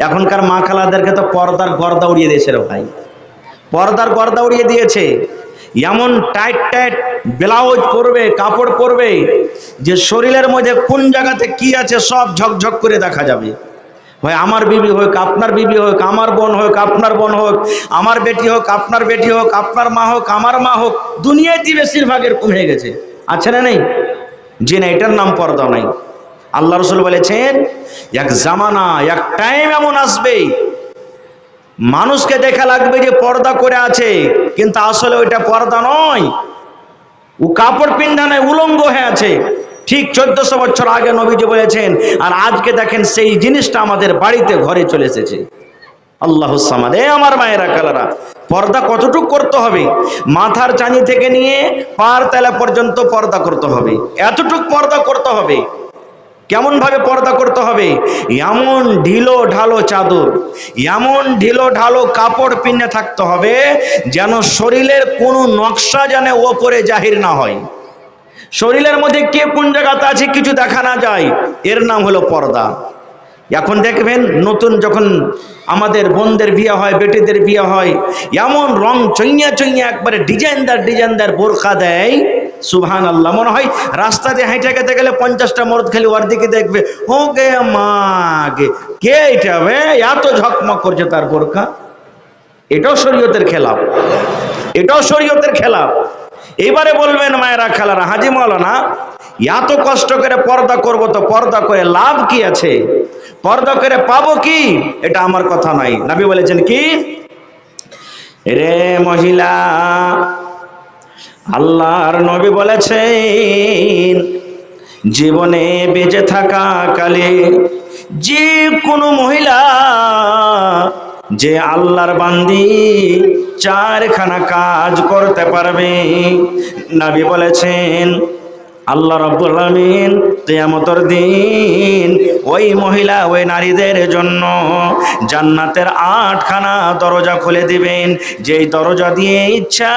এখনকার মা খালাদেরকে তো পর্দার গর্দা উড়িয়ে দিয়েছে রে ভাই, পর্দার গর্দা উড়িয়ে দিয়েছে। এমন টাইট টাইট ব্লাউজ পরবে, কাপড় পরবে যে শরীরের মধ্যে কোন জায়গাতে কি আছে সব ঝকঝক করে দেখা যাবে। ভাই আমার বিবি হোক, আপনার বিবি হোক, আমার বোন হোক, আপনার বোন হোক, আমার বেটি হোক, আপনার বেটি হোক, আপনার মা হোক, আমার মা হোক, দুনিয়াতে বেশিরভাগের কম হয়ে গেছে। আছে না নেই? জি না, এটার নাম পর্দা নাই। আল্লাহ রাসূল বলেছেন এক জামানা, এক টাইম এমন আসবে মানুষকে দেখা লাগবে যে পর্দা করে আছে, কিন্তু আসলে ওইটা পর্দা নয়, ও কাপড় পিন্ধা নয়, উলঙ্গ হয়ে আছে। ঠিক 1400 বছর আগে নবীজি বলেছেন, আর আজকে দেখেন সেই জিনিসটা আমাদের বাড়িতে ঘরে চলে এসেছে। আল্লাহুস সামাদ। আমার মায়েরা কালারা, পর্দা কতটুকু করতে হবে? মাথার চানি থেকে নিয়ে পার তলা পর্যন্ত পর্দা করতে হবে, এতটুক পর্দা করতে হবে। কেমন ভাবে পর্দা করতে হবে? এমন ঢিলো ঢালো চাদর, এমন ঢিলো ঢালো কাপড় পিনে থাকতে হবে যেন শরীরের কোনো নকশা যেন ওপরে জাহির না হয়, শরীরের মধ্যে কে কোন জায়গাতে আছে কিছু দেখা না যায়। এর নাম হলো পর্দা। এখন দেখবেন নতুন যখন আমাদের বোনদের বিয়ে হয়, বেটিদের বিয়ে হয়, এমন রং চইয়া চইয়া একবারে ডিজাইনদার ডিজাইনদার বোরখা দেয়, সুবহানাল্লাহ। মনে হয় রাস্তা দিয়ে হেঁটে যেতে গেলে 50টা মরদ খালি ওর দিকে দেখবে, ও গে মা গে, কে এটা বে, এত ঝকমক করছে তার বোরখা। এটাও শরীয়তের খেলাফ, এটাও শরীয়তের খেলাফ। এবারে বলবেন মায়েরা খালারা, হাজি মাওলানা এত কষ্ট করে পর্দা করব, তো পর্দা করে লাভ কি আছে, পর্দা করে পাবো কি? এটা আমার কথা নাই। নবী বলেছেন কি, রে মহিলা, আল্লাহর নবী বলেছেন জীবনে বেঁচে থাকা কালে যে কোনো মহিলা যে আল্লাহর বান্দি চারখানা কাজ করতে পারবে, নবী বলেছেন আল্লাহ রাব্বুল আলামিন কিয়ামতের দিন ওই মহিলা ওই নারীদের জন্য জান্নাতের 8খানা দরজা খুলে দিবেন, যেই দরজা দিয়ে ইচ্ছা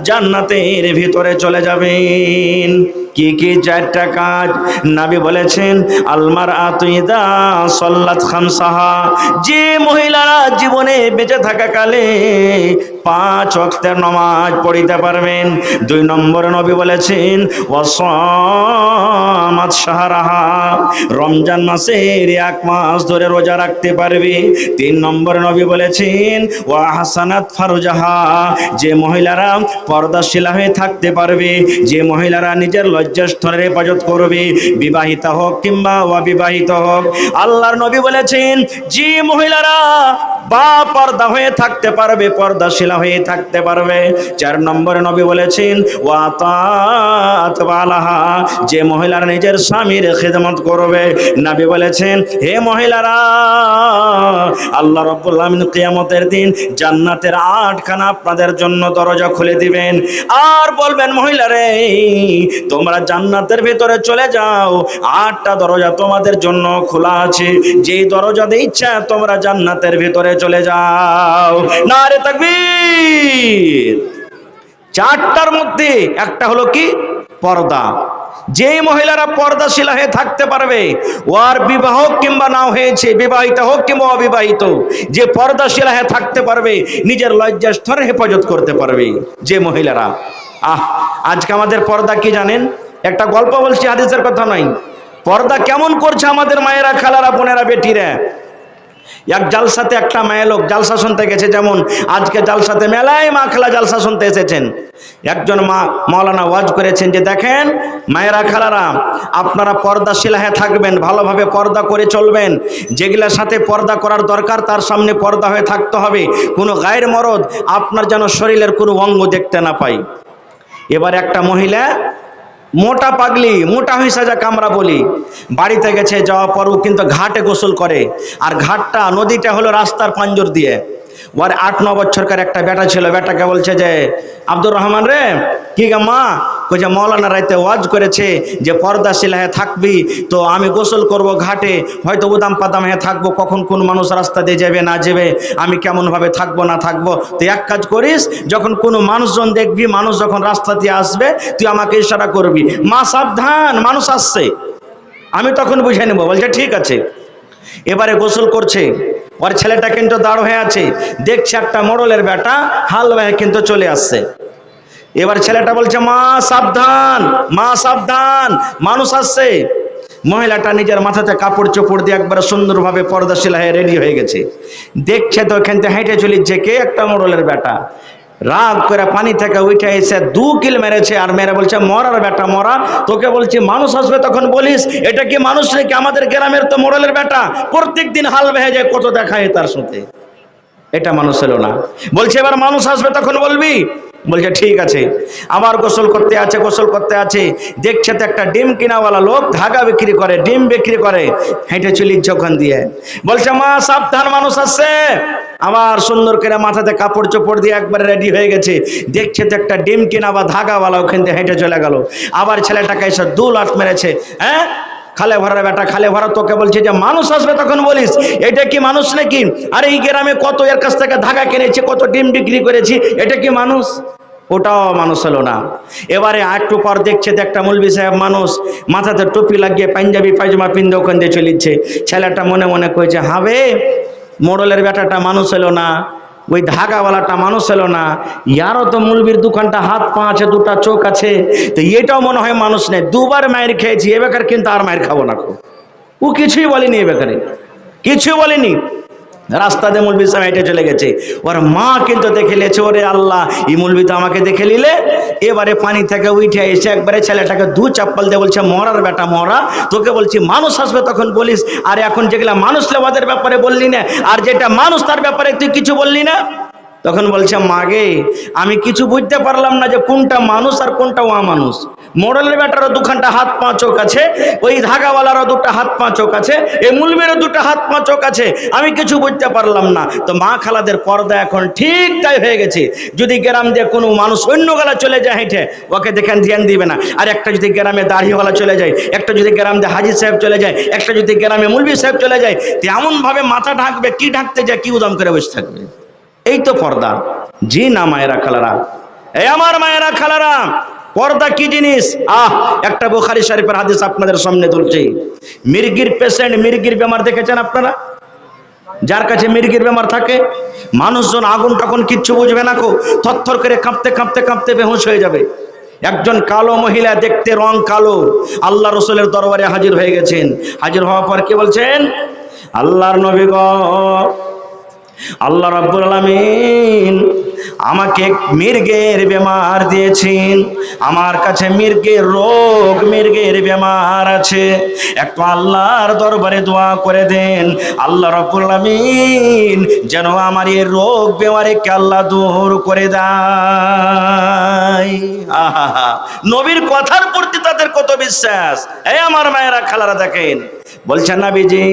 জান্নাতের ভিতরে চলে যাবেন। কি কি 4টা কাজ? নবী বলেছেন আলমার আতুইদা সাল্লাত খামসাহা, যে মহিলারা জীবনে বেঁচে থাকা কালে 5 ওয়াক্তের নামাজ পড়িতে পারবেন। 2 নম্বরে নবী বলেছেন ওয়াসামাত শাহরাহা, রমজান মাসের 1 মাস ধরে রোজা রাখতে পারবে। 3 নম্বরে নবী বলেছেন ওয়া হাসানাত ফারজাহা, যে মহিলারা পর্দাশীলা হয়ে থাকতে পারবে, যে মহিলারা নিজের লজ্জাস্থানের হেফাজত করবে, বিবাহিতা হোক কিংবা অবিবাহিত হোক। আল্লাহর নবী বলেছেন যে মহিলারা বা পর্দা হয়ে থাকতে পারবে, পর্দাশীলা হয়ে থাকতে পারবে। 4 নম্বরে নবী বলেছেন ওয়া তাআত ওয়ালাহা, যে মহিলারা নিজের স্বামীর খিদমত করবে। নবী বলেছেন হে মহিলারা, আল্লাহ রাব্বুল আলামিন কিয়ামতের দিন জান্নাতের 8খানা আপনাদের জন্য দরজা খুলে দিবেন, আর বলবেন মহিলারে তোমরা জান্নাতের ভিতরে চলে যাও, 8টা দরজা তোমাদের জন্য খোলা আছে, যেই দরজা দিয়ে ইচ্ছা তোমরা জান্নাতের ভিতরে চলে যাও। নারে তাকবীর। 4টার মধ্যে একটা হলো কি? পর্দা। যে মহিলারা পর্দাশীলা হয়ে থাকতে পারবে, ওর বিবাহ কিংবা না হয়েছে, বিবাহিত হোক কিংবা অবিবাহিত, যে পর্দাশীলা হয়ে থাকতে পারবে, নিজের লজ্জাস্থানের হেফাজত করতে পারবে যে মহিলারা। আজকে আমাদের পর্দা কি জানেন? একটা গল্প বলছি, হাদিসের কথা নয়। পর্দা কেমন করছে আমাদের মায়েরা, খালারা, বোনেরা, বেটিরা। এক জালসাতে একটা মেয়ে লোক জালসা শুনতে গেছে, যেমন আজকে জালসাতে মেলায় মা খালা জালসা শুনতে এসেছেন। একজন মাওলানা ওয়াজ করেছেন যে দেখেন মায়েরা খালারা, আপনারা পর্দাশীলা হয়ে থাকবেন, ভালোভাবে পর্দা করে চলবেন, যেগুলোর সাথে পর্দা করার দরকার তার সামনে পর্দা হয়ে থাকতে হবে, কোনো গায়ের মরদ আপনার যেন শরীরের কোনো অঙ্গ দেখতে না পাই। এবার একটা মহিলা মোটা পাগলি, মোটা হইসা যাক আমরা বলি, বাড়িতে গেছে, যাওয়ার পরও কিন্তু ঘাটে গোসল করে, আর ঘাটটা নদীটা হলো রাস্তার পাঞ্জর দিয়ে। ওর 8-9 বছরকার একটা বেটা ছিল, বেটাকে বলছে যে আব্দুর রহমান রে, কি গা মা? কইছে মৌলানা রাইতে ওয়াজ করেছে যে পর্দাশীলা হয়ে থাকবি, তো আমি গোসল করব ঘাটে, হয়তো উদাম পাদাম হয়ে থাকবো, কখন কোন মানুষ রাস্তা দিয়ে যাবে না যাবে, আমি কেমনভাবে থাকবো না থাকবো। তো এক কাজ করিস, যখন কোনো মানুষজন দেখবি, মানুষ যখন রাস্তা দিয়ে আসবে, তুই আমাকে ইশারা করবি, মা সাবধান মানুষ আসছে। আমি তখন বুঝে নেবো। বলছে ঠিক আছে। এবারে গোসল করছে, ওর ছেলেটা কিন্তু দাঁড় হয়ে আছে, দেখছে একটা মোড়লের বেটা হাল বাহে কিন্তু চলে আসছে। এবার ছেলেটা বলছে মা সাবধান, মা সাবধান, মানুষ আসছে। মহিলাটা নিজের মাথাতে কাপড় চোপড় দিয়ে একবার সুন্দরভাবে পর্দাশীলা হয়ে রেডি হয়ে গেছে। দেখছে তো এখান থেকে হেঁটে চলিচ্ছে কে, একটা মোড়লের বেটা। রাগ করে পানি থেকে উঠে এসে 2 কিল মেরেছে, আর মেরে বলছে মরার বেটা মরা, তোকে বলছি মানুষ আসবে তখন বলিস এটা কি মানুষ নাকি? আমাদের গ্রামের তো মোড়লের বেটা, প্রত্যেক দিন হাল বেহে যায়, কত দেখায় তার সাথে, এটা মানুষ হলো না। বলছে এবার মানুষ আসবে তখন বলবি। বলছে ঠিক আছে। আবার গোসল করতে আছে, গোসল করতে আছে, দেখছে তো একটা ডিম কিনাওয়ালা লোক ধাগা বিক্রি করে, ডিম বিক্রি করে, হেঁটে চলিচ্ছে ওখান দিয়ে। বলছে মা সাবধান, মানুষ আসছে। আবার সুন্দর করে মাথাতে কাপড় চোপড় দিয়ে একবার রেডি হয়ে গেছে, দেখছে তো একটা ডিম কিনা বা ধাগাওয়ালা ওখান দিয়ে হেঁটে চলে গেল। আবার ছেলেটাকে এসে 2 লাফ মেরেছে। হ্যাঁ খালে ভরা বেটা, খালে ভরা, তোকে বলছে যে মানুষ আসবে তখন বলিস এটা কি মানুষ নাকি? আর এই গ্রামে কত এর কাছ থেকে ধাগা কিনেছি, কত ডিম বিক্রি করেছি, এটা কি মানুষ? ওটাও মানুষ হলো না। এবারে একটু পর দেখছে যে একটা মৌলভী সাহেব মানুষ, মাথাতে টুপি লাগিয়ে পাঞ্জাবি পায়জামা পিন্ধে ওখান দিয়ে চলিচ্ছে। ছেলেটা মনে মনে কইছে হবে মোড়লের বেটাটা মানুষ হলো না, ওই ধাগাওয়ালাটা মানুষ হলো না, ইয়ারও তো মৌলবীর দোকানটা হাত পা আছে, 2টা চোখ আছে, তো এটাও মনে হয় মানুষ নেই। 2বার মায়ের খেয়েছি, এ বেকার কিন্তু আর মায়ের খাবো না। ও কিছুই বলেনি, এ বেকারে কিছু বলেনি। রাস্তা দিয়ে মৌলবী সাহেব হেঁটে চলে গেছে। ওর মা কিন্তু দেখে নিয়েছে, ওরে আল্লাহ এই মৌলবী তো আমাকে দেখে নিলে। এবারে পানি থেকে উঠে এসে একবারে ছেলেটাকে 2 চাপ্পল দিয়ে বলছে মরার বেটা মরা, তোকে বলছি মানুষ আসবে তখন বলিস, আর এখন যেগুলা মানুষ লেবাদের ব্যাপারে বললি না, আর যেটা মানুষ তার ব্যাপারে তুই কিছু বললি না। তখন বলছে মাগে আমি কিছু বুঝতে পারলাম না যে কোনটা মানুষ আর কোনটা অমানুষ। মোড়লের বেটারও 2খানটা হাত পা চোখ আছে, ওই ধাগাওয়ালারও 2টা হাত পা চোখ আছে, এই মুলবিরও 2টা হাত পা চোখ আছে, আমি কিছু বুঝতে পারলাম না। তো মা খালাদের পর্দা এখন ঠিক তাই হয়ে গেছে। যদি গ্রাম দিয়ে কোনো মানুষ অন্য গলা চলে যায় হেঁটে, ওকে দেখেন ধ্যান দিবে না। আর একটা যদি গ্রামে দাড়িওয়ালা চলে যায়, একটা যদি গ্রাম দিয়ে হাজি সাহেব চলে যায়, একটা যদি গ্রামে মুলবি সাহেব চলে যায়, এমনভাবে মাথা ঢাকবে, কি ঢাকতে যায় কি উদাম করে বসে থাকবে। এই তো পর্দা। জি না মায়েরা খালারা, এই আমার মায়েরা খালারা, পর্দা কি জিনিস? একটা বুখারী শরীফের হাদিস আপনাদের সামনে তুলছি। মির্গির পেশেন্ট, মির্গির বেমার দেখেছেন আপনারা? যার কাছে মির্গির বেমার থাকে, মানুষজন আগুন টাগুন কিচ্ছু বুঝবে না, থরথর করে কাঁপতে কাঁপতে কাঁপতে বেহুশ হয়ে যাবে। একজন কালো মহিলা, দেখতে রং কালো, আল্লাহ রসুলের দরবারে হাজির হয়ে গেছেন। হাজির হওয়ার পর কি বলছেন? আল্লাহর নবী গো, আল্লাহ রাব্বুল আলামিন আমাকে মির্গের বেমার দিয়েছেন, আমার কাছে মির্গের রোগ, মির্গের বেমার আছে, একটু আল্লাহর দরবারে দোয়া করে দেন, আল্লাহ রাব্বুল আলামিন যেন আমার এই রোগ বেমারিকে আল্লাহ দূর করে দেয়। আহা, নবীর কথার প্রতি তাদের কত বিশ্বাস। এই আমার মায়েরা খালারা দেখেন, বলছেন নবীজি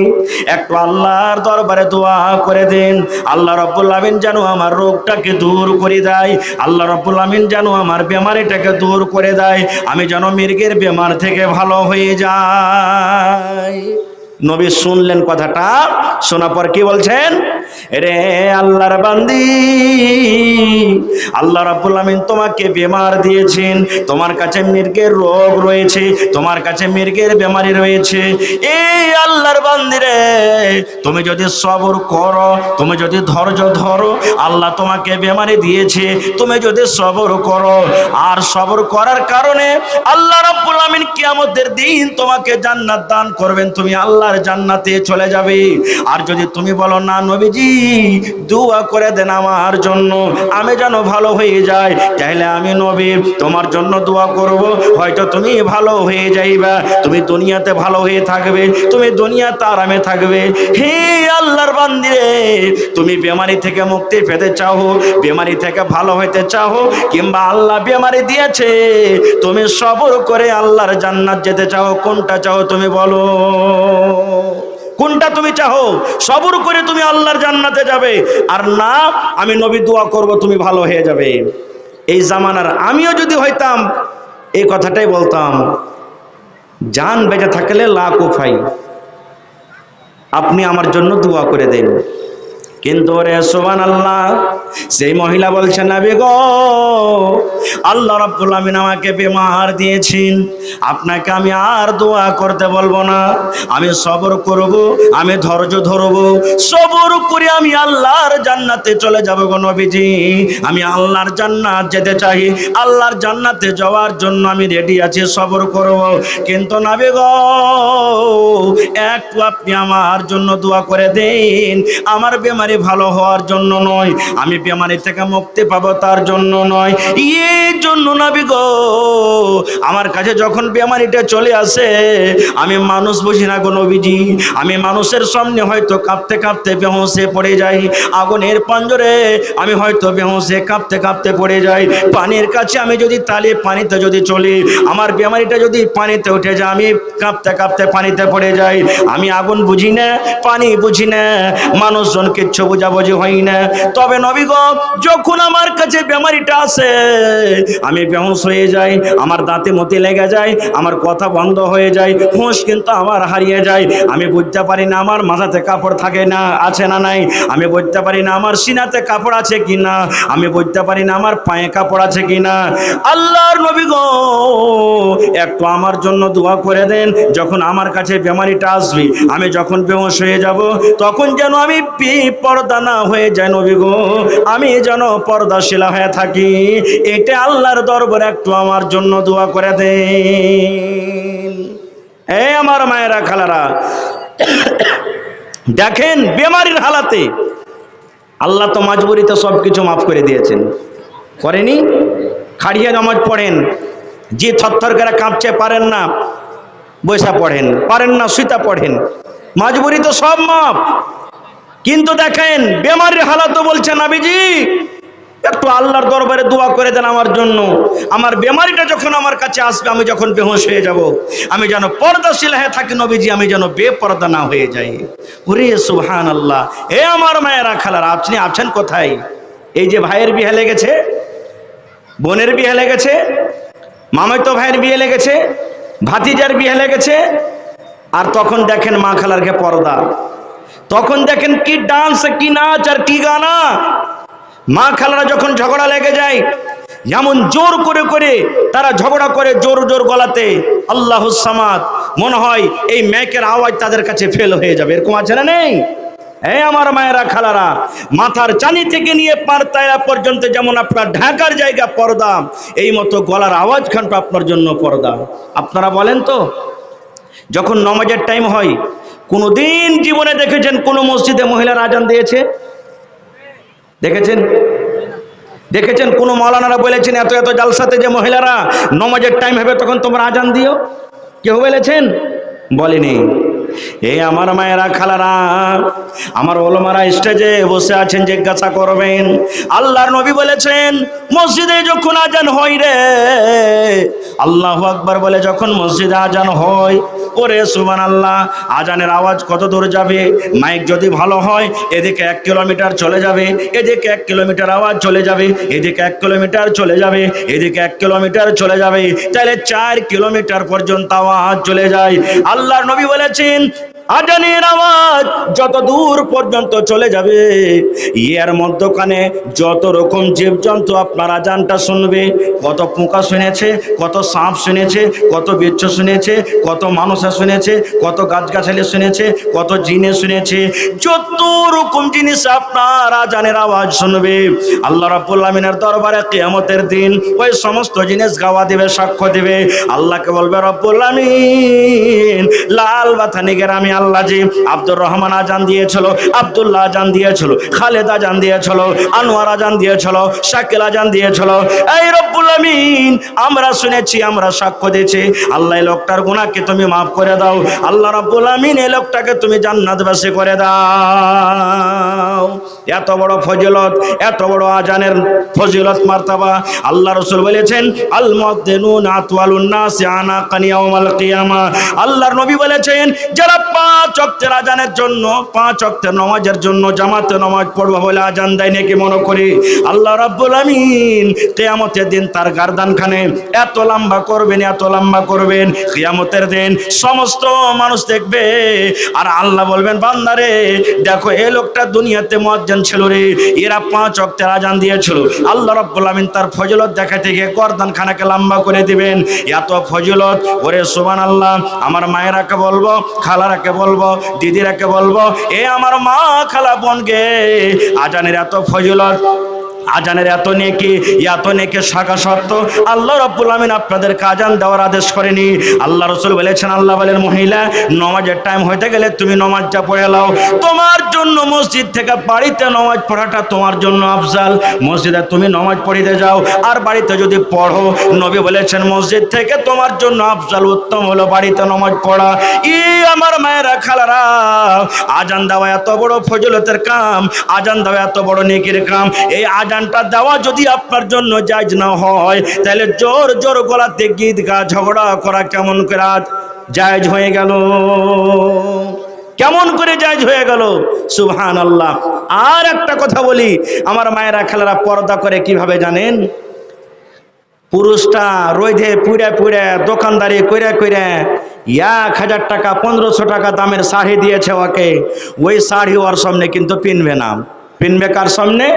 একটু আল্লাহর দরবারে দোয়া করে দেন, আল্লাহ রাব্বুল আমিন যেন আমার রোগটাকে দূর করে দেয়, আল্লাহ রাব্বুল আমিন যেন আমার বেমারিটাকে দূর করে দেয়, আমি যেন মির্গের বেমার থেকে ভালো হয়ে যাই। নবী শুনলেন কথাটা, শোনার পর কি বলছেন? রে আল্লাহর বান্দি, আল্লাহ রাব্বুল আমিন তোমাকে বেমার দিয়েছেন, তোমার কাছে মির্গের রোগ রয়েছে, তোমার কাছে মির্গের বেমারি রয়েছে। এই আল্লাহর বান্দি রে, তুমি যদি সবর করো, তুমি যদি ধৈর্য ধরো, আল্লাহ তোমাকে বেমারি দিয়েছে, তুমি যদি সবর করো, আর সবর করার কারণে আল্লাহ রাব্বুল আমিন কিয়ামতের দিন তোমাকে জান্নাত দান করবেন, তুমি আল্লাহর জান্নাতে চলে যাবে। আর যদি তুমি বলো না নবীজি দোয়া করে দেন আমার জন্য, আমি যেন ভালো হয়ে যাই, তাহলে আমি নবী তোমার জন্য দোয়া করব, হয়তো তুমি ভালো হয়ে যাইবা, তুমি দুনিয়াতে ভালো হয়ে থাকবে, তুমি দুনিয়াতে আরামে থাকবে। হে আল্লাহর বান্দি রে, তুমি বেমারি থেকে মুক্তি পেতে চাও, বেমারি থেকে ভালো হইতে চাও, কিংবা আল্লাহ বেমারি দিয়েছে তুমি সবর করে আল্লাহর জান্নাত যেতে চাও, কোনটা চাও তুমি বলো? কোনটা তুমি চাও? সবর করে তুমি আল্লাহর জান্নাতে যাবে, আর না আমি নবী দোয়া করব তুমি ভালো হয়ে যাবে। এই জামানার আমিও যদি হইতাম এই কথাটাই বলতাম, জান বেঁচে থাকলে লাখ উফাই, আপনি আমার জন্য দোয়া করে দেন। কিন্তু রে সুবহানাল্লাহ, সেই মহিলা বলছেন নবী গো, আল্লাহ রাব্বুল আমিন আমাকে বিমার দিয়েছেন, আপনাকে আমি আর দোয়া করতে বলবো না, আমি সবর করব, আমি ধৈর্য ধরব, সবর করে আমি আল্লাহর জান্নাতে চলে যাব গো নবীজি। আমি আল্লাহর জান্নাত যেতে চাই, আল্লাহর জান্নাতে যাওয়ার জন্য আমি রেডি আছি, সবর করব। কিন্তু নবী গো, একটু আপনি আমার জন্য দোয়া করে দেন, আমার বেমারি ভালো হওয়ার জন্য নয়, আমি বেমারি থেকে মুক্তি পাবো তার জন্য নয়, এই জন্য নবী গো, আমার কাছে যখন বেমারিটা চলে আসে, আমি মানুষ বুঝি না গো নবীজি, আমি মানুষের সামনে হয়তো কাঁপতে কাঁপতে বেহুঁশে পড়ে যাই, আগুনের পাঞ্জরে আমি হয়তো বেহুঁশে কাঁপতে কাঁপতে পড়ে যাই, পানির কাছে আমি যদি তালে পানিতে যদি চলি, আমার বেমারিটা যদি পানিতে উঠে যায়, আমি কাঁপতে কাঁপতে পানিতে পড়ে যাই, আমি আগুন বুঝি না, পানি বুঝি না, মানুষজন কিচ্ছু বুঝাবুঝি হয় না। তবে নবী গো, যখন আমার কাছে বেমারিটা আসে, আমি বেহুঁশ হয়ে যাই, আমার দাঁতে মতি লেগে যায়, আমার কথা বন্ধ হয়ে যায়, হুঁশ কিন্তু আমার হারিয়ে যায়, আমি বুঝতে পারি না আমার মাথাতে কাপড় থাকে না আছে না নাই, আমি বুঝতে পারি না আমার সিনাতে কাপড় আছে কি না, আমি বুঝতে পারি না আমার পায়ে কাপড় আছে কি না। আল্লাহর নবী গো, একটু আমার জন্য দোয়া করে দেন, যখন আমার কাছে বেমারিটা আসবে, আমি যখন বেহুঁশ হয়ে যাব, তখন যেন আমি বেপরদা না হয়ে যাই নবী গো, আমি যেন পর্দাশীলা হয়ে থাকি, এটা আল্লাহর দরবারে একটু আমার জন্য দোয়া করে দেন। এই আমার মায়েরা খালারা, দেখেন বেমারির হালাতে আল্লাহ তো মাজবুরিতে সবকিছু মাফ করে দিয়েছেন, করেনি? খাড়িয়ে নামাজ পড়েন, যে থরথর করে কাঁপছে পারেন না বৈশা পড়েন, পারেন না শুইতা পড়েন, মাজবুরি তো সব মাফ। কিন্তু দেখেন বেমারির হালাত বলছে নবীজি একটু আল্লাহর দরবারে দোয়া করে দেন আমার জন্য, আমার বেমারিটা যখন আমার কাছে আসবে, আমি যখন বেহুঁশ হয়ে যাব, আমি যেন পর্দাশীল হয়ে থাকি নবীজি, আমি যেন বেপরদা না হয়ে যাই। ওরে সুবহানাল্লাহ। এ আমার মায়েরা খালারা, আপনি আছেন কোথায়? এই যে ভাইয়ের বিয়ে লেগেছে, বোনের বিয়ে লেগেছে, মামাতো ভাইয়ের বিয়ে লেগেছে, ভাতিজার বিয়ে লেগেছে, আর তখন দেখেন মা খালারকে পর্দা, তখন দেখেন কি ডান্স, কি নাচ আর কি গানা। মা খালারা যখন ঝগড়া লেগে যায়, যেমন জোর করে করে তারা ঝগড়া করে, জোর জোর গলাতে আল্লাহুস সামাদ, মনে হয় এই মাইকের আওয়াজ তাদের কাছে ফেল হয়ে যাবে, এরকম আছে না নেই? এই আমার মায়েরা খালারা, মাথার চানি থেকে নিয়ে পার তায়া পর্যন্ত যেমন আপনার ঢাকার জায়গা পর্দা, এই মতো গলার আওয়াজ খানটা আপনার জন্য পর্দা। আপনারা বলেন তো, যখন নামাজের টাইম হয়, কোনোদিন জীবনে দেখেছেন কোন মসজিদে মহিলার আজান দিয়েছে? দেখেছেন? দেখেছেন কোন মাওলানারা বলেছেন এত এত জালসাতে যে মহিলারা নামাজের টাইম হবে তখন তোমরা আজান দিও? কেউ বলেছেন? বলেনি। এই আমার মায়েরা খালারা, আমার ওলামারা স্টেজে বসে আছেন, জিজ্ঞাসা করবেন, আল্লাহর নবী বলেছেন মসজিদে যখন আজান হয় রে, আল্লাহু আকবার বলে যখন মসজিদে আজান হয়, ওরে সুবহানাল্লাহ, আজানের আওয়াজ কত দূর যাবে? মাইক যদি ভালো হয়, এদিকে 1 কিলোমিটার চলে যাবে, এদিকে 1 কিলোমিটার আওয়াজ চলে যাবে, এদিকে 1 কিলোমিটার চলে যাবে, এদিকে 1 কিলোমিটার চলে যাবে, তাহলে 4 কিলোমিটার পর্যন্ত আওয়াজ চলে যায়। আল্লাহর নবী বলেছেন আজানের আওয়াজ যত দূর পর্যন্ত চলে যাবে, এর মধ্যখানে যত রকম জীবজন্তু আপনার আজানটা শুনবে, কত পোকা শুনেছে, কত সাপ শুনেছে, কত বিচ্ছু শুনেছে, কত মানুষ শুনেছে, কত গাছগাছালি শুনেছে, কত জিনিস শুনেছে, যত রকম জিনিস আপনার আজানের আওয়াজ শুনবে, আল্লাহ রাব্বুল আমিনের দরবারে কিয়ামতের দিন ওই সমস্ত জিনিস গাওয়া দিবে, সাক্ষ্য দিবে। আল্লাহকে বলবে রব্বুল আমিন, লাল বাথানি গ্রামে আল্লাহ জি আব্দুর রহমান আজান দিয়েছিল, আব্দুল্লাহ আজান দিয়েছিল, খালেদ আজান দিয়েছিল, আনোয়ার আজান দিয়েছিল, শাকিল আজান দিয়েছিল। এই রব্বুল আমিন, আমরা শুনেছি, আমরা সাক্ষ্য দিয়েছি, আল্লাহ এই লোকটার গুনাহকে তুমি মাফ করে দাও, আল্লাহ রাব্বুল আমিন এই লোকটাকে তুমি জান্নাতবাসী করে দাও। এত বড় ফজিলত, এত বড় আজানের ফজিলত মারতাবা। আল্লাহ রাসূল বলেছেন আল মুয়াদ্দিনুনা আতওয়ালুন নাসি আনাকান ইয়াউমাল কিয়ামা। আল্লাহর নবী বলেছেন যারা 5 ওয়াক্তের আজানের জন্য, 5 ওয়াক্তের নামাজের জন্য জামাতে নামাজ পড়বো বলে আজান দেয় নাকি মনে করি। আল্লাহ রাব্বুল আমিন কিয়ামতের দিন তার গারদানখানে এত লম্বা করবেন, এত লম্বা করবেন, কিয়ামতের দিন সমস্ত মানুষ দেখবে আর আল্লাহ বলবেন, বান্দারে দেখো এই লোকটা দুনিয়াতে মুয়াজ্জিন ছিল রে, এরা 5 ওয়াক্তের আজান দিয়েছিল। আল্লাহ রাব্বুল আমিন তার ফজিলত দেখাতে গিয়ে গর্দানখানাকে লম্বা করে দিবেন। এত ফজিলত, ওরে সুবহানাল্লাহ। আমার মায়েরাকে বলবো, খালারাকে বলবো, দিদিরাকে বলবো, এ আমার মা খালা বোনকে, আজানের এত ফজিলত, আজানের এত নেকি, এত নেকি শাখা সত্য আল্লাহ রাব্বুল আমিন আপনাদেরকে আজান দেওয়ার আদেশ করেনি। আল্লাহ রাসূল বলেছেন, আল্লাহ বলেন, মহিলা নামাজের টাইম হইতে গেলে তুমি নামাজটা পড়ে নাও। তোমার জন্য মসজিদ থেকে বাড়িতে নামাজ পড়াটা তোমার জন্য আফজাল। মসজিদে তুমি নামাজ পড়িতে যাও আর বাড়িতে যদি পড়ো, নবী বলেছেন মসজিদ থেকে তোমার জন্য আফজাল, উত্তম হলো বাড়িতে নামাজ পড়া। ই আমার মায়েরা খালারা, আজান দেওয়া এত বড় ফজিলতের কাম, আজান দেওয়া এত বড় নেকির কাম। এই আজানটা দেওয়া যদি আপনার জন্য জায়েজ না হয়, তাহলে জোর জোর গলাতে গীত গা ঝগড়া করা কেমন করে জায়েজ হয়ে গেল? কেমন করে জায়েজ হয়ে গেল? সুবহানাল্লাহ। আর একটা কথা বলি, আমার মায়েরা খালারা পর্দা করে কিভাবে জানেন? পুরুষটা রোদে পুড়ে পুড়ে দোকানদারি কইরা কইরা 1000 টাকা 1500 টাকা দামের শাড়ি দিয়েছে ওকে, ওই শাড়ি ওর সামনে কিন্তু পিনবে না। পিনবে কার সামনে?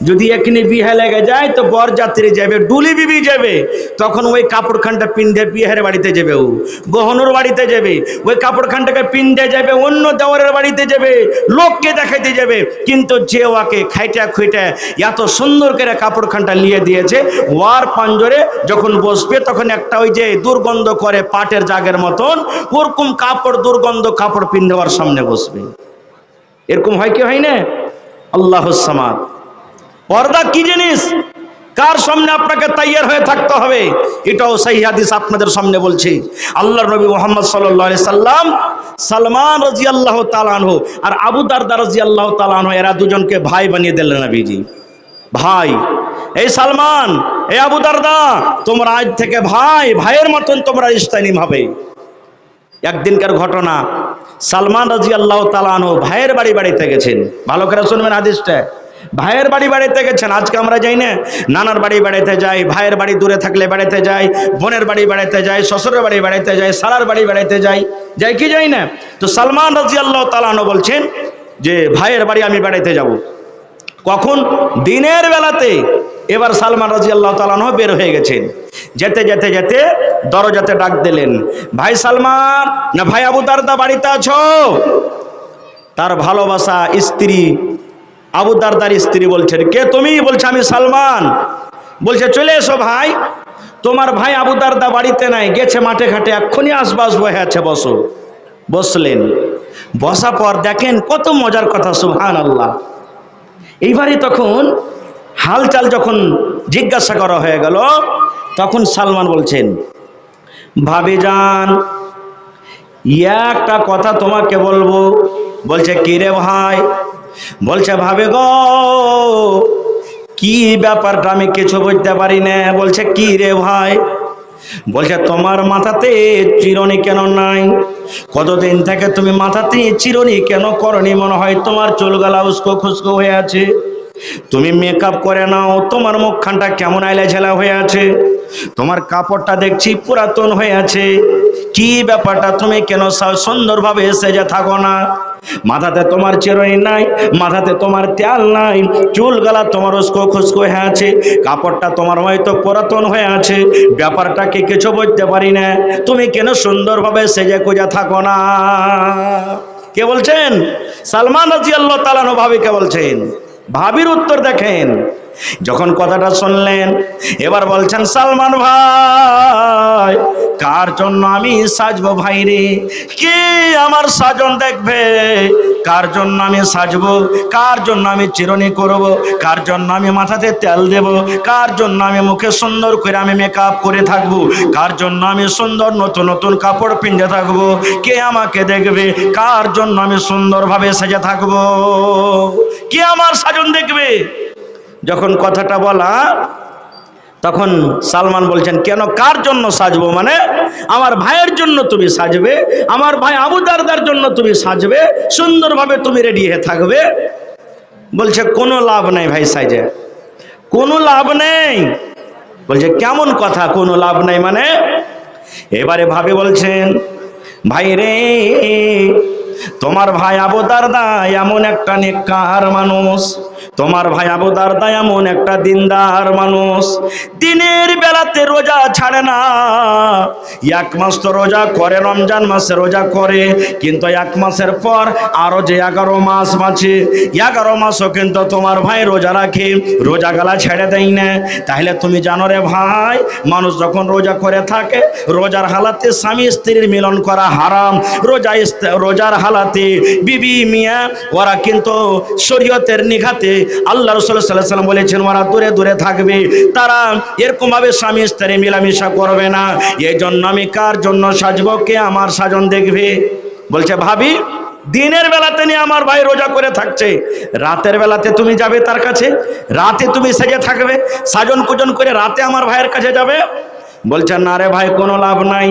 যদি এখানে বিয়ে লেগে যায় তো বরযাত্রী যাবে, ডুলি বিবি যাবে, তখন ওই কাপড়খানটা পিনতে বিয়ের বাড়িতে যাবে, ও গহনুর বাড়িতে যাবে, ওই কাপড়খানটাকে পিনতে যাবে, অন্য দেওয়ারের বাড়িতে যাবে, লোককে দেখাইতে যাবে। কিন্তু যে ওকে খাইটা খুইটা এত সুন্দর করে কাপড়খানটা নিয়ে দিয়েছে, ওয়ার পাঞ্জরে যখন বসবে তখন একটা ওই যে দুর্গন্ধ করে পাটের জাগের মতন, ওরকম কাপড় দুর্গন্ধ কাপড় পিন দেওয়ার সামনে বসবে। এরকম হয় কি হয় না? আল্লাহুস সামাদ। পর্দা কি জিনিস, কার সামনে আপনাকে তৈয়ার হয়ে থাকতে হবে, এটাও সহিহ হাদিস আপনাদের সামনে বলছি। আল্লাহর নবী মুহাম্মদ সাল্লাল্লাহু আলাইহি সাল্লাম সালমান রাদিয়াল্লাহু তাআলা আনহু আর আবু দারদা রাদিয়াল্লাহু তাআলা আনহু, এরা দুজনকে ভাই বানিয়ে দিলেন নবীজি। ভাই, এই সালমান, এই আবু দারদা, তোমরা আজ থেকে ভাই, ভাইয়ের মতন তোমরা ইস্তানিম হবে। একদিনকার ঘটনা, সালমান রাদিয়াল্লাহু তাআলা আনহু ভাইয়ের বাড়িতে গেছেন। ভালো করে শুনবেন হাদিসটা। ভাইয়ের বাড়িতে গেছেন। আজকে আমরা যাই না, নানার বাড়িতে যাই, ভাইয়ের বাড়ি দূরে থাকলে বাড়িতে যাই, বোনের বাড়িতে যাই, শ্বশুরের বাড়িতে যাই, সালার বাড়িতে যাই, যাই কি যাই না? তো সালমান রাদিয়াল্লাহু তাআলা আনহু বলছেন যে ভাইয়ের বাড়ি আমি বাড়িতে যাব। কখন? দিনের বেলাতে। এবার সালমান রাদিয়াল্লাহু তাআলা আনহু বের হয়ে গেছেন। যেতে যেতে যেতে দরজাতে ডাক দিলেন, ভাই সালমান, না ভাই আবু দারদা বাড়িতে আছো? তার ভালোবাসা স্ত্রী আবু দারদার স্ত্রী বলছেন, কে তুমি? বলছে, আমি সালমান। বলছে, চলে এসো ভাই, তোমার ভাই আবু দারদা বাড়িতে নাই, গেছে মাঠে ঘাটে, এক্ষুনি আসবাস বয়ে আছে, বসো। বসলেন। বসা পর দেখেন কত মজার কথা, সুবহানাল্লাহ। এইবারে তখন হালচাল যখন জিজ্ঞাসা করা হয়ে গেল, তখন সালমান বলছেন, ভাবি যান, একটা কথা তোমাকে বলবো। বলছে, কি রে ভাই? বলছে, ভাবে গো, কি ব্যাপারটা আমি কিছু বুঝতে পারি না। বলছে, কি রে ভাই? বলছে, তোমার মাথাতে চিরুনি কেন নাই? কতদিন থেকে তুমি মাথাতে চিরুনি কেন করনি? মনে হয় তোমার চুলগালা উস্কো খুস্কো হয়ে আছে। তুমি মেকআপ করে নাও, তোমার মুখখানটা কেমন আইলা ঝেলা হয়ে আছে, তোমার কাপড়টা দেখছি পুরাতন হয়ে আছে। কি ব্যাপারটা, তুমি কেন সুন্দরভাবে সেজে থাকো না? মাথাতে তোমার চিরুনি নাই, মাথাতে তোমার তেল নাই, চুল গালা তোমার উস্কো খুস্কো হয়ে আছে, কাপড়টা তোমার হয়তো পুরাতন হয়ে আছে। ব্যাপারটা কি কিছু বুঝতে পারি না, তুমি কেন সুন্দরভাবে সেজে গুজে থাকো না? কে বলছেন? সালমান রাদিয়াল্লাহু তাআলা আনহু ভাবিকে বলছেন। ভাবির উত্তর দেখেন। যখন কথাটা শুনলেন, এবার বলছেন, সালমান ভাই, কার জন্য আমি সাজবো ভাই রে? কে আমার সাজন দেখবে? কার জন্য আমি সাজবো? কার জন্য আমি চিরুনি করব? কার জন্য আমি মাথাতে তেল দেব? কার জন্য আমি মুখে সুন্দর করে আমি মেকআপ করে থাকবো? কার জন্য আমি সুন্দর নতুন নতুন কাপড় পিন্ধে থাকবো? কে আমাকে দেখবে? কার জন্য আমি সুন্দরভাবে সেজে থাকবো? কে আমার সাজন দেখবে? যখন কথাটা বলা, তখন সালমান বলছেন, কেন, কার জন্য সাজবো? মানে আমার ভাইয়ের জন্য তুমি সাজবে, আমার ভাই আবু দারদার জন্য তুমি সাজবে, সুন্দরভাবে তুমি রেডি হয়ে থাকবে। বলছে কোনো লাভ নেই ভাই সাইজে, কোনো লাভ নেই। বলছে কেমন কথা কোনো লাভ নেই মানে? এবারে ভাবি বলছেন, ভাই রে, তোমার ভাই আবু দারদা এমন একটা নেককার মানুষ, তোমার ভাই আবু দারদা এমন একটা দিনদার মানুষ, দিনের বেলাতে রোজা ছাড়ে না। এক মাস তো রোজা করে, রমজান মাসে রোজা করে, কিন্তু এক মাসের পর আরো যে 11 মাস বাঁচে, 11 মাসও কিন্তু তোমার ভাই রোজা রাখে, রোজা গালা ছেড়ে দেয় না। তাহলে তুমি জানো রে ভাই, মানুষ যখন রোজা করে থাকে, রোজার হালাতে স্বামী স্ত্রীর মিলন করা হারাম। রোজার হালাতে বিবি মিয়া ওরা কিন্তু শরীয়তের নিঘাতে আল্লাহ রাসূল সাল্লাল্লাহু আলাইহি ওয়াসাল্লাম বলেছেন ওরা দূরে দূরে থাকবে, তারা এরকম ভাবে স্বামী স্ত্রী মিলামিশা করবে না। এই জন্য আমি কার জন্য সাজবো, কে আমার সাজন দেখবে? বলছে ভাবি, দিনের বেলাতে নিয়ে আমার ভাই রোজা করে থাকছে, রাতের বেলাতে তুমি যাবে তার কাছে, রাতে তুমি সেজে থাকবে, সাজন পূজন করে রাতে আমার ভাইয়ের কাছে যাবে? বলছেন না রে ভাই, কোনো লাভ নাই।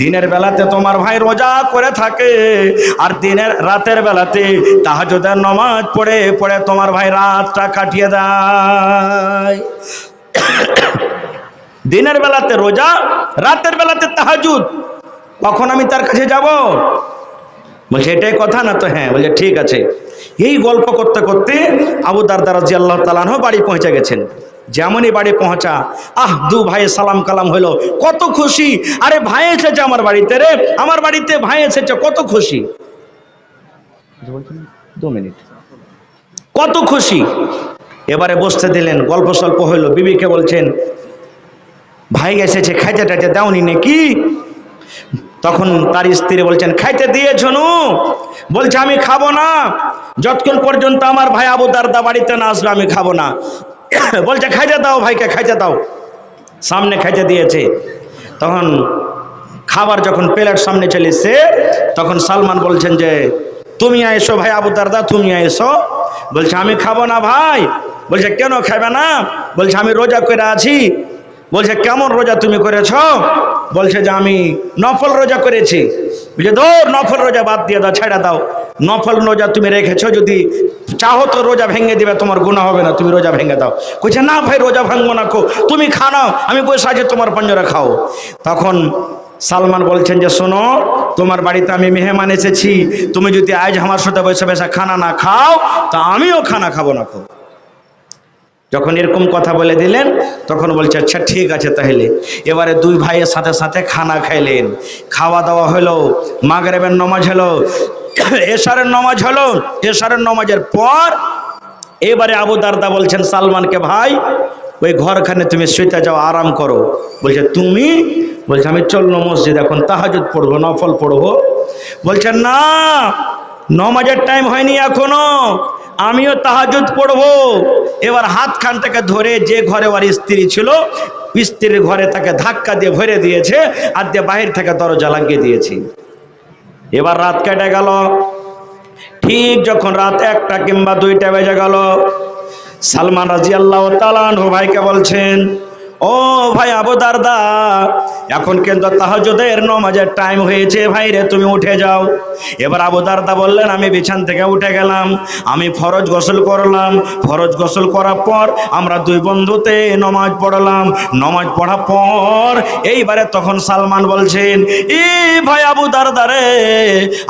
দিনের বেলাতে তোমার ভাই রোজা করে থাকে, আর রাতের বেলাতে তাহাজ্জুদের নামাজ পড়ে পড়ে তোমার ভাই রাতটা কাটিয়ে দেয়। দিনের বেলাতে রোজা, রাতের বেলাতে তাহাজ্জুদ, কখন আমি তার কাছে যাব? বলছে এটাই কথা না? তো হ্যাঁ। বলছে ঠিক আছে। এই গল্প করতে করতে আবু দারদা রাদিয়াল্লাহু তাআলা আনহু বাড়ি পৌঁছে গেছেন। যেমনই বাড়ি পৌঁছা, দু ভাই সালাম কালাম হইলো, কত খুশি, আরে ভাই এসেছে আমার বাড়িতে রে, আমার বাড়িতে ভাই এসেছে, কত খুশি। 2 মিনিট, কত খুশি। এবারে বসতে দিলেন, গল্প সল্প হইলো। বিবিকে বলছেন, ভাই এসেছে, খাইতে টাইতে দাওনি নাকি? তখন তার স্ত্রী বলছেন, খাইতে দিয়েছ নু? বলছে আমি খাবো না, যতক্ষণ পর্যন্ত আমার ভাই আবু দারদা বাড়িতে না আসবে আমি খাবো না। বলছে খাইতে দাও, ভাইকে খাইতে দাও। সামনে খাইতে দিয়েছে। তখন খাবার যখন প্লেট সামনে চলে এসছে, তখন সালমান বলছেন যে তুমি এসো ভাই আবু দারদা, তুমি এসো। বলছে আমি খাবো না ভাই। বলছে কেন খাবে না? বলছে আমি রোজা করে আছি। বলছে কেমন রোজা তুমি করেছ? বলছে যে আমি নফল রোজা করেছি। বলছে ধর, নফল রোজা বাদ দিয়ে দাও, ছেড়ে দাও। নফল রোজা তুমি রেখেছো, যদি চাহো তো রোজা ভেঙে দিবে, তোমার গুনাহ হবে না, তুমি রোজা ভেঙে দাও। কইছে না ভাই, রোজা ভাঙবো না, তুমি খাও, আমি বসে আছি তোমার পঞ্জরা খাও। তখন সালমান বলছেন যে শোনো, তোমার বাড়িতে আমি মেহমান এসেছি, তুমি যদি আজ আমার সাথে বসে বসে খানা না খাও, তা আমিও খানা খাবো না। যখন এরকম কথা বলে দিলেন, তখন বলছে আচ্ছা ঠিক আছে তাহলে। এবারে দুই ভাইয়ের সাথে সাথে খানা খাইলেন, খাওয়া দাওয়া হলো, মাগরিবের নামাজ হলো, এশারের নামাজ হলো। এশারের নামাজের পর এবারে আবু দারদা বলছেন সালমানকে, ভাই ওই ঘরখানে তুমি শুইতে যাও, আরাম করো। বলছে তুমি? বলছে আমি চললো মসজিদ, এখন তাহাজ্জুদ পড়বো, নফল পড়বো। বলছেন না, নামাজের টাইম হয়নি এখনো, আমিও তাহাজ্জুদ পড়বো। এবার হাতখানটাকে ধরে যে ঘরে ওর স্ত্রী ছিল, স্ত্রীর ঘরে তাকে ধাক্কা দিয়ে ভরে দিয়েছে, আর দিয়ে বাহির থেকে দরজা লাগিয়ে দিয়েছি। এবার রাত কেটে গেল। ঠিক যখন রাত 1টা কিংবা 2টা বেজে গেল, সালমান রাদিয়াল্লাহু তাআলা আনহু ভাইকে বলছেন, ও ভাই আবু দারদা, এখন কিন্তু তাহাজ্জুদের নামাজের টাইম হয়েছে, ভাই রে তুমি উঠে যাও। এবার আবু দারদা বললেন, আমি বিছান থেকে উঠে গেলাম, আমি ফরজ গোসল করলাম, ফরজ গোসল করার পর আমরা দুই বন্ধুতে নামাজ পড়লাম। নামাজ পড়ার পর এইবারে তখন সালমান বলছেন, ই ভাই আবু দারদা রে,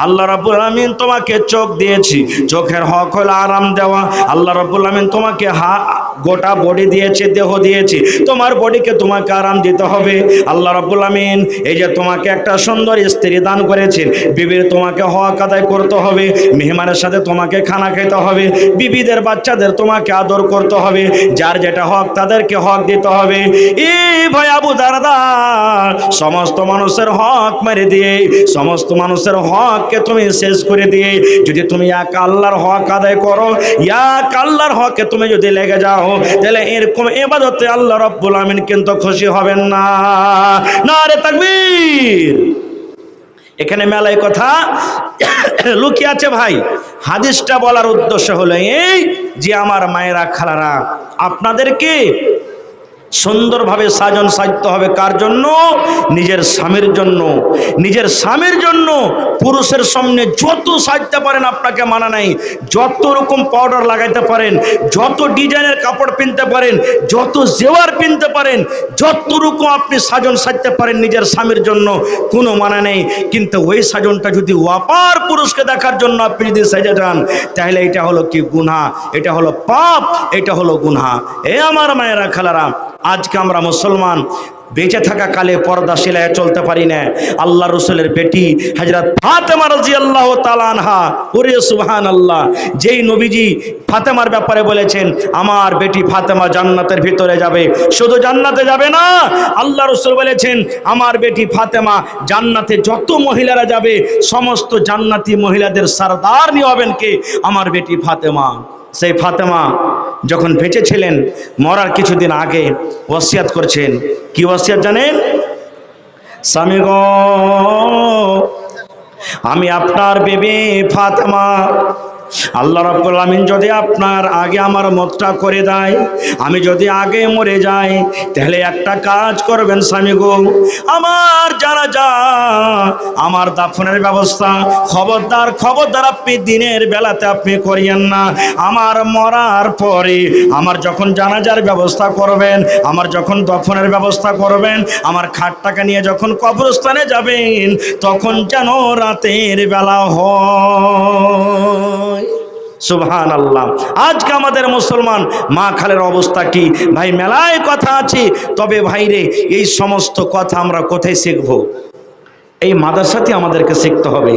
আল্লাহ রাব্বুল আলামিন তোমাকে চোখ দিয়েছি, চোখের হক হলো আরাম দেওয়া। আল্লাহ রাব্বুল আলামিন তোমাকে গোটা বডি দিয়েছে, দেহ দিয়েছি, তোমার বডিকে তোমাকে আরাম দিতে হবে। আল্লাহ রাব্বুল আমিন এই যে তোমাকে একটা সুন্দর স্ত্রী দান করেছেন, বিবির তোমাকে হক আদায় করতে হবে, মেহমানের সাথে তোমাকে খানা খেতে হবে, বিবিদের বাচ্চাদের তোমাকে আদর করতে হবে, যার যেটা হক তাদেরকে হক দিতে হবে। এই ভাই আবু দারদা, সমস্ত মানুষের হক মেরে দিয়ে, সমস্ত মানুষের হককে তুমি শেষ করে দিয়ে, যদি তুমি এক আল্লাহর হক আদায় করো, এক আল্লাহর হকে তুমি যদি লেগে যাও, তাহলে এরকম ইবাদতে আল্লাহ রাব্বুল আমিন কিন্তু খুশি হবেন না। নারে তাকবীর। এখানে মেলায় কথা লুকিয়ে আছে ভাই। হাদিসটা বলার উদ্দেশ্য হলো এই যে আমার মায়েরা খালারা, আপনাদেরকে সুন্দরভাবে সাজন সাজতে হবে। কার জন্য? নিজের স্বামীর জন্য। নিজের স্বামীর জন্য পুরুষের সামনে যত সাজতে পারেন আপনাকে মানা নাই, যত রকম পাউডার লাগাইতে পারেন, যত ডিজাইনের কাপড় কিনতে পারেন, যত জেওয়ার কিনতে পারেন, যত রকম আপনি সাজন সাজতে পারেন নিজের স্বামীর জন্য, কোনো মানা নেই। কিন্তু ওই সাজনটা যদি অপর পুরুষকে দেখার জন্য আপনি যদি সেজে যান, তাহলে এটা হলো কি গুনাহ, এটা হলো পাপ, এটা হলো গুনাহ। এ আমার মায়েরা খালারা, আজকে আমরা মুসলমান বেঁচে থাকা কালে পর্দাশীল হয়ে চলতে পারি না। আল্লাহ রসুলের বেটি হযরত ফাতেমা রাদিয়াল্লাহু তাআলা আনহা, ওরে সুবহানাল্লাহ, যেই নবীজি ফাতেমার ব্যাপারে বলেছেন আমার বেটি ফাতেমা জান্নাতের ভিতরে যাবে, শুধু জান্নাতে যাবে না, আল্লাহ রসুল বলেছেন আমার বেটি ফাতেমা জান্নাতে যত মহিলারা যাবে সমস্ত জান্নাতি মহিলাদের সরদার নি হবেন কে? আমার বেটি ফাতেমা। সেই ফাতেমা যখন বেঁচে ছিলেন, মরার কিছুদিন আগে ওসিয়ত করছেন। কি ওসিয়ত জানেন? স্বামী গো, আমি আপনার বিবি ফাতেমা, আল্লাহ রাব্বুল আমিন যদি আপনার আগে আমার মতটা করে দেয়, আমি যদি আগে মরে যাই, তাহলে একটা কাজ করবেন স্বামী গো, আমার জানাজা, আমার দাফনের ব্যবস্থা খবরদার খবরদার আপনি দিনের বেলাতে আপনি করিয়েন না। আমার মরার পরে আমার যখন জানাজার ব্যবস্থা করবেন, আমার যখন দফনের ব্যবস্থা করবেন, আমার খাটটাকে নিয়ে যখন কবরস্থানে যাবেন, তখন যেন রাতের বেলা হয়। সুবহানাল্লাহ। আজকে আমাদের মুসলমান মা খালের অবস্থা কি ভাই? মেলায় কথা আছে, তবে ভাইরে এই সমস্ত কথা আমরা কোথায় শিখবো? এই মাদ্রাসাতে আমাদেরকে শিখতে হবে।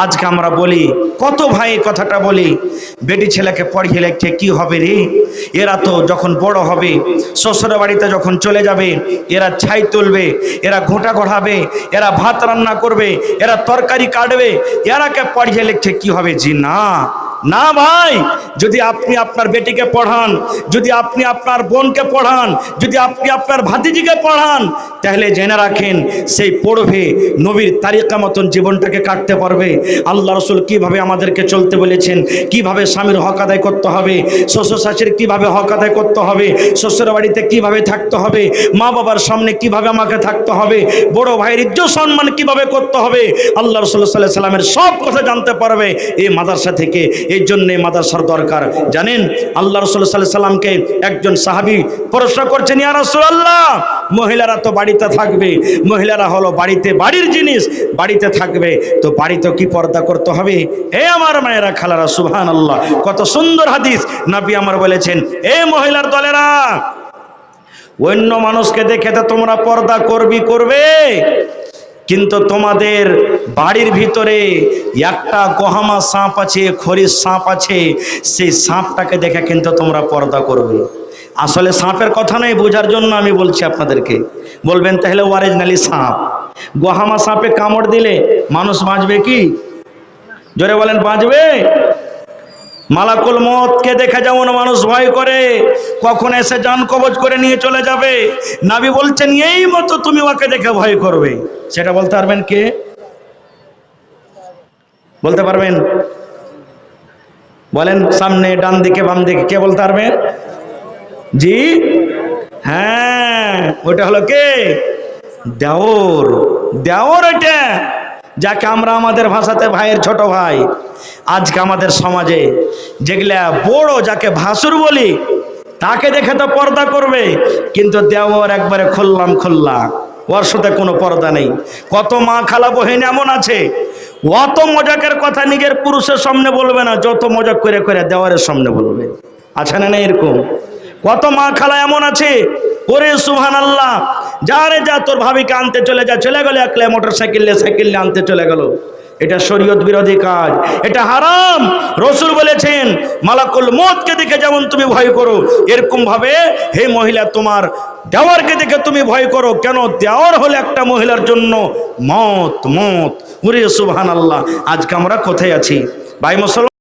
আজকে আমরা বলি, কত ভাই কথাটা বলি, বেটি ছেলেকে পড়িয়ে লিখে কি হবে রে, এরা তো যখন বড় হবে শ্বশুর বাড়িতে যখন চলে যাবে, এরা ছাই তুলবে, এরা ঘোঁটা গড়াবে, এরা ভাত রান্না করবে, এরা তরকারি কাটবে, এরাকে পড়িয়ে লিখে কি হবে? জি না, না ভাই, যদি আপনি আপনার বেটিকে পড়ান, যদি আপনি আপনার বোনকে পড়ান, যদি আপনি আপনার ভাতিজিকে পড়ান, তাহলে জেনে রাখেন সেই পড়বে, নবীর তারিকা মতন জীবনটাকে কাটতে পারবে। আল্লাহ রসুল কিভাবে আমাদেরকে চলতে বলেছেন, কিভাবে স্বামীর হক আদায় করতে হবে, শ্বশুর শাশুড়ির কিভাবে হক আদায় করতে হবে, শ্বশুর বাড়িতে কিভাবে থাকতে হবে, মা বাবার সামনে কিভাবে আমাকে থাকতে হবে, বড় ভাইয়ের ইজ্জত সম্মান কিভাবে করতে হবে, আল্লাহ রসুল সাল্লাল্লাহু আলাইহি সাল্লামের সব কথা জানতে পারবে এই মাদ্রাসা থেকে। এই জন্য মাদ্রাসার দরকার। জানেন, আল্লাহ রাসূল সাল্লাল্লাহু আলাইহি সাল্লামকে একজন সাহাবী প্রশ্ন করছেন, ইয়া রাসূলুল্লাহ, মহিলারা তো বাড়িতে থাকবে, মহিলারা হলো বাড়ির জিনিস, বাড়িতে থাকবে, তো বাড়িতে কি পর্দা করতে হবে? এ আমার মায়েরা খালারা, সুবহানাল্লাহ, কত সুন্দর হাদিস নবী আমার বলেছেন, এ মহিলার দলেরা, অন্য মানুষকে দেখে তো তোমরা পর্দা করবে, কিন্তু তোমাদের বাড়ির ভিতরে একটা গহামা সাপ আছে, খরিস সাপ আছে, সেই সাপটাকে দেখে কিন্তু তোমরা পর্দা করবে। আসলে সাপের কথা নয়, বোঝার জন্য আমি বলছি আপনাদেরকে। বলবেন তাহলে অরিজিনালি সাপ, গহামা সাপে কামড় দিলে মানুষ বাঁচবে কি? জোরে বলেন, বাঁচবে? মালাকুল মউতকে দেখে যেমন মানুষ ভয় করে, কখন এসে জান কবজ করে নিয়ে চলে যাবে, নবী বলছেন এই মতো তুমি ওকে দেখে ভয় করবে। সেটা বলতে পারবেন কে? বলতে পারবেন? বলেন, সামনে, ডান দিকে, বাম দিকে, কে বলতে পারবেন? জি হ্যাঁ, ওটা হলো কে? দেওর। দেওর ওটা, যাকে আমরা আমাদের ভাষাতে ভাইয়ের ছোট ভাই। আজকে আমাদের সমাজে যেগুলা বড়, যাকে ভাসুর বলি, তাকে দেখে তো পর্দা করবে, কিন্তু দেওর একবারে খোল্লা, ওর সাথে কোনো পর্দা নেই। কত মা খালা বহিন এমন আছে, অত মজাকের কথা নিজের পুরুষের সামনে বলবে না, যত মজাক করে করে দেওয়ারের সামনে বলবে। আছে না এরকম? কত মা খালা এমন আছে, ওরে সুবহানাল্লাহ, যারে যা তোর ভাবিকে আনতে চলে গেল, একলা মোটরসাইকেল আনতে চলে গেল। এটা শরীয়ত বিরোধী কাজ, এটা হারাম। রাসূল বলেছেন মালাকুল মউতকে দেখে যেমন তুমি ভয় করো, এরকম ভাবে হে মহিলা তোমার দেওয়ারকে দেখে তুমি ভয় করো। কেন? দেওয়ার হলো একটা মহিলার জন্য মত। ওরে সুবহানাল্লাহ। আজকে আমরা কোথায় আছি ভাই মুসলমান?